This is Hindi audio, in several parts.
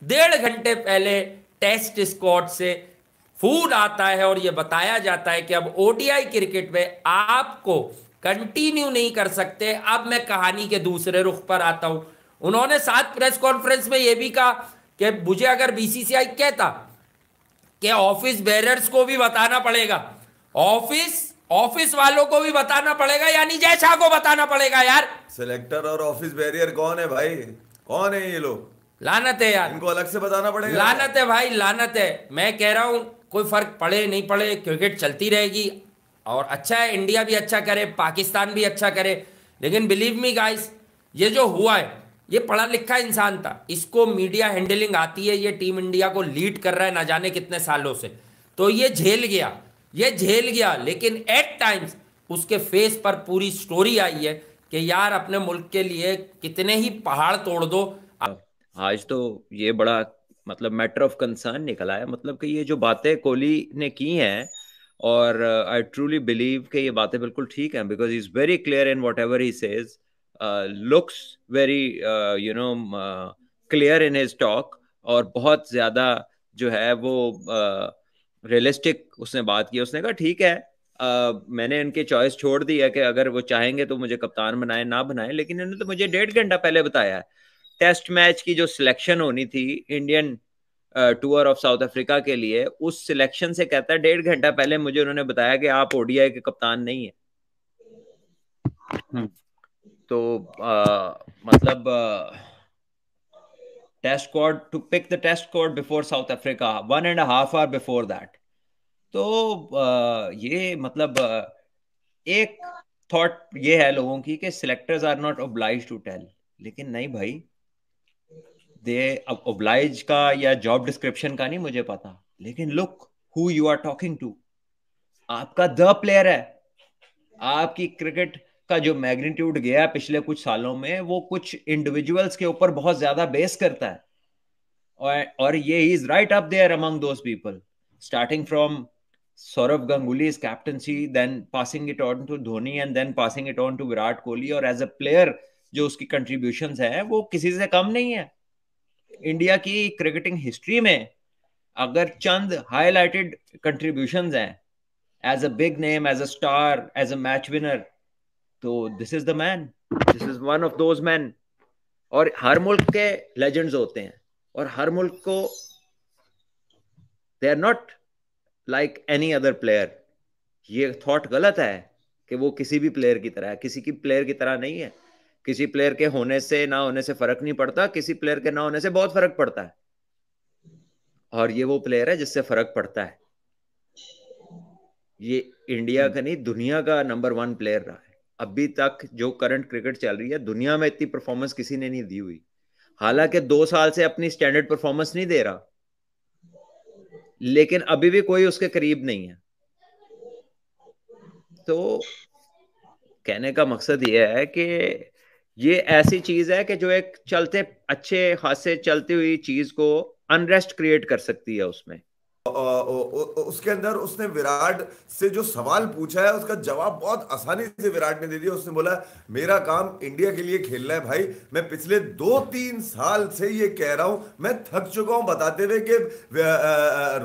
1.5 घंटे पहले टेस्ट स्क्वाड से फूड आता है और यह बताया जाता है कि अब ओडीआई क्रिकेट में आपको कंटिन्यू नहीं कर सकते। अब मैं कहानी के दूसरे रुख पर आता हूं। उन्होंने साथ प्रेस कॉन्फ्रेंस में यह भी कहा कि मुझे अगर बीसीसीआई कहता कि ऑफिस बेरर्स को भी बताना पड़ेगा, ऑफिस ऑफिस वालों को भी बताना पड़ेगा, यानी जय शाह को बताना पड़ेगा यार। सिलेक्टर और ऑफिस बैरियर कौन है भाई? कौन है ये लोग? लानत है यार, इनको अलग से बताना पड़ेगा। लानत है भाई, लानत है। मैं कह रहा हूं कोई फर्क पड़े नहीं पड़े, क्रिकेट चलती रहेगी और अच्छा है, इंडिया भी अच्छा करे, पाकिस्तान भी अच्छा करे। लेकिन बिलीव मी गाइस, ये जो हुआ है, ये पढ़ा लिखा इंसान था, इसको मीडिया हैंडलिंग आती है, ये टीम इंडिया को लीड कर रहा है ना जाने कितने सालों से, तो ये झेल गया, ये झेल गया। लेकिन एट टाइम्स उसके फेस पर पूरी स्टोरी आई है कि यार अपने मुल्क के लिए कितने ही पहाड़ तोड़ दो। आज तो ये बड़ा मतलब मैटर ऑफ कंसर्न निकला है, मतलब कि ये जो बातें कोहली ने की हैं, और आई ट्रूली बिलीव कि ये बातें बिल्कुल ठीक हैं, because he is very clear in what ever he says, looks very clear in his talk, और बहुत ज्यादा जो है वो रियलिस्टिक उसने बात की। उसने कहा ठीक है, मैंने इनके चॉइस छोड़ दी है कि अगर वो चाहेंगे तो मुझे कप्तान बनाए ना बनाए, लेकिन इन्होंने तो मुझे 1.5 घंटा पहले बताया है। टेस्ट मैच की जो सिलेक्शन होनी थी Indian tour of south Africa के लिए, उस सिलेक्शन से कहता है 1.5 घंटा पहले मुझे उन्होंने बताया कि आप ओडीआई के कप्तान नहीं है। तो मतलब test squad to pick the test squad before South Africa 1.5 hour before that. तो ये मतलब एक थॉट ये है लोगों की कि selectors are not obliged to tell, लेकिन नहीं भाई, दे oblige का या जॉब डिस्क्रिप्शन का नहीं मुझे पता, लेकिन look who you are talking to. आपका द प्लेयर है, आपकी क्रिकेट का जो मैग्नीट्यूड गया है पिछले कुछ सालों में, वो कुछ इंडिविजुअल्स के ऊपर बहुत ज्यादा बेस करता है, और ये is right up there among those people, starting from Saurav Ganguly's captaincy, then passing it on to Dhoni, and then passing it on to Virat Kohli, और एज अ प्लेयर जो उसकी कंट्रीब्यूशंस है वो किसी से कम नहीं है। इंडिया की क्रिकेटिंग हिस्ट्री में अगर चंद हाईलाइटेड कंट्रीब्यूशंस हैं as a big name, as a star, as a match winner, तो this is the man, this is one of those man. और हर मुल्क के लेजेंड्स होते हैं, और हर मुल्क को they are not like any other player. ये थॉट गलत है कि वो किसी भी प्लेयर की तरह है, किसी की प्लेयर की तरह नहीं है। किसी प्लेयर के होने से ना होने से फर्क नहीं पड़ता, किसी प्लेयर के ना होने से बहुत फर्क पड़ता है, और ये वो प्लेयर है जिससे फर्क पड़ता है। ये इंडिया का नहीं, दुनिया का नंबर 1 प्लेयर रहा है अभी तक। जो करंट क्रिकेट चल रही है दुनिया में, इतनी परफॉर्मेंस किसी ने नहीं दी हुई। हालांकि 2 साल से अपनी स्टैंडर्ड परफॉर्मेंस नहीं दे रहा, लेकिन अभी भी कोई उसके करीब नहीं है। तो कहने का मकसद ये है कि ये ऐसी चीज है कि जो एक चलते अच्छे खासे चलती हुई चीज को अनरेस्ट क्रिएट कर सकती है उसमें। उसके अंदर उसने विराट से जो सवाल पूछा है उसका जवाब बहुत आसानी से विराट ने दे दिया। उसने बोला मेरा काम इंडिया के लिए खेलना है भाई, मैं पिछले 2-3 साल से ये कह रहा हूं, मैं थक चुका हूं बताते हुए कि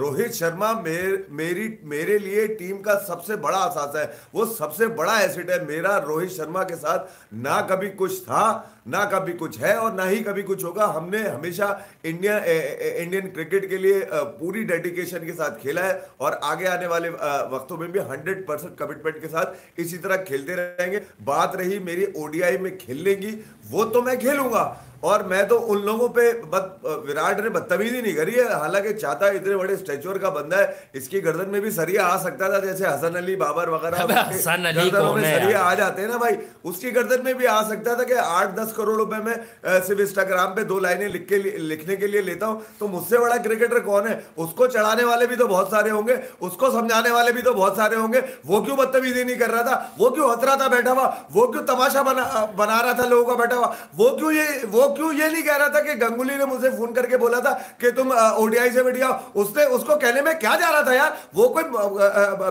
रोहित शर्मा मेरे लिए टीम का सबसे बड़ा असासा है, वो सबसे बड़ा एसेट है मेरा। रोहित शर्मा के साथ ना कभी कुछ था, ना कभी कुछ है, और ना ही कभी कुछ होगा। हमने हमेशा इंडियन क्रिकेट के लिए पूरी डेडिकेशन के साथ खेला है, और आगे आने वाले वक्तों में भी 100% कमिटमेंट के साथ इसी तरह खेलते रहेंगे। बात रही मेरी ओडीआई में खेलने की, वो तो मैं खेलूंगा, और मैं तो उन लोगों पे विराट ने बदतमीजी नहीं करी है। हालांकि चाहता इतने बड़े स्टेचर का बंदा है, इसकी गर्दन में भी सरिया आ सकता था, जैसे हसन अली बाबर वगैरह गर्दनों में सरिया आ जाते हैं ना भाई, उसकी गर्दन में भी आ सकता था कि 8-10 करोड़ रुपए में सिर्फ इंस्टाग्राम पे 2 लाइनें लिखने के लिए लेता हूं, तो मुझसे बड़ा क्रिकेटर कौन है? उसको चढ़ाने वाले भी तो बहुत सारे होंगे, उसको समझाने वाले भी तो बहुत सारे होंगे। वो क्यों बदतमीजी नहीं कर रहा था? वो क्यों हंस रहा था बैठा हुआ? वो क्यों तमाशा बना रहा था लोगों का बैठा हुआ? वो क्यों ये नहीं कह रहा था कि गंगुली ने मुझे फोन करके बोला था कि तुम ओडीआई से बैठ जाओ? उसने उसको कहने में क्या जा रहा था यार? वो कोई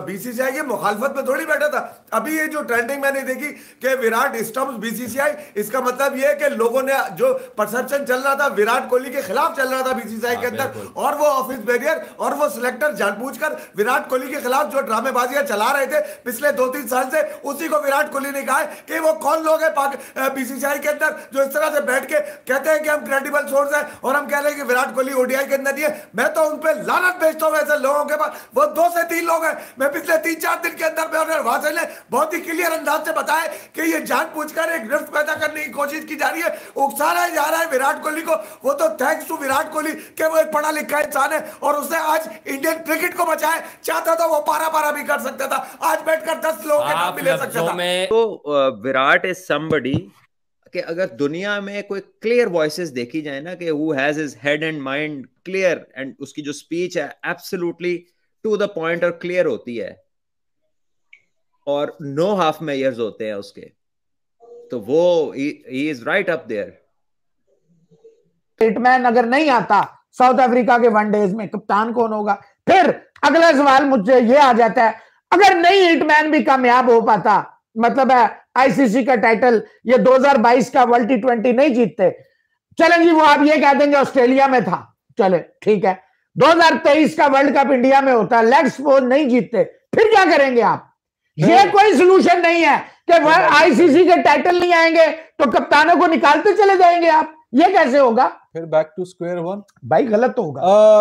बीसीसीआई की मुखालफत में थोड़ी बैठा था। अभी ये जो ट्रेंडिंग मैंने देखी कि विराट स्टॉप्स बीसीसीआई, इसका मतलब ये है कि लोगों ने जो परसेप्शन चल रहा था विराट कोहली के खिलाफ चल रहा था बीसीसीआई के अंदर, और वो ऑफिस बैरियर और वो सिलेक्टर जानबूझकर विराट कोहली के खिलाफ जो ड्रामेबाजियां चला रहे थे पिछले 2-3 साल से, उसी को विराट कोहली ने कहा है कि वो कौन लोग हैं बीसीसीआई के अंदर जो इस तरह से बैठ के कहते हैं कि हम क्रेडिबल सोर्स हैं और हम कह रहे हैं कि विराट कोहली ओडीआई के अंदर नहीं है। मैं तो उन पे लानत भेजता हूं ऐसे लोगों के पास। वो 2 से 3 लोग हैं, मैं पिछले 3-4 दिन के अंदर वासिल ने बहुत ही क्लियर अंदाज से बताया कि ये जानबूझकर एक रिफ्ट पैदा करने की कोशिश की जा रही है, उकसाया जा रहा है विराट कोहली को। वो तो थैंक्स टू विराट कोहली कि वो एक पढ़ा लिखा इंसान है और उसने आज इंडियन क्रिकेट को बचाया। चाहता था वो पारा भी कर सकता था, आज बैठकर 10 लोगों के नाम भी ले सकता था। तो विराट इज समबडी कि अगर दुनिया में कोई क्लियर वॉइसेस देखी जाए ना, कि who has his head and mind clear, and उसकी जो स्पीच है एब्सोल्युटली टू द पॉइंट और क्लियर होती है और नो हाफ मेजर्स होते हैं उसके, तो वो ही is right up there. Hitman अगर नहीं आता साउथ अफ्रीका के वनडेज में, कप्तान कौन होगा? फिर अगला सवाल मुझे ये आ जाता है, अगर नहीं हिटमैन भी कामयाब हो पाता, मतलब है आईसीसी का टाइटल ये 2022 का वर्ल्ड टी20 नहीं जीतते, चलें जी वो आप ये कह देंगे ऑस्ट्रेलिया में था, चले ठीक है, 2023 का वर्ल्ड कप इंडिया में होता, लेग स्पोर्ट नहीं जीतते, फिर क्या करेंगे आप? ये कोई सोल्यूशन नहीं है कि आईसीसी के टाइटल नहीं आएंगे तो कप्तानों को निकालते चले जाएंगे आप, ये कैसे होगा? फिर बैक टू स्क्वायर वन भाई, गलत तो होगा।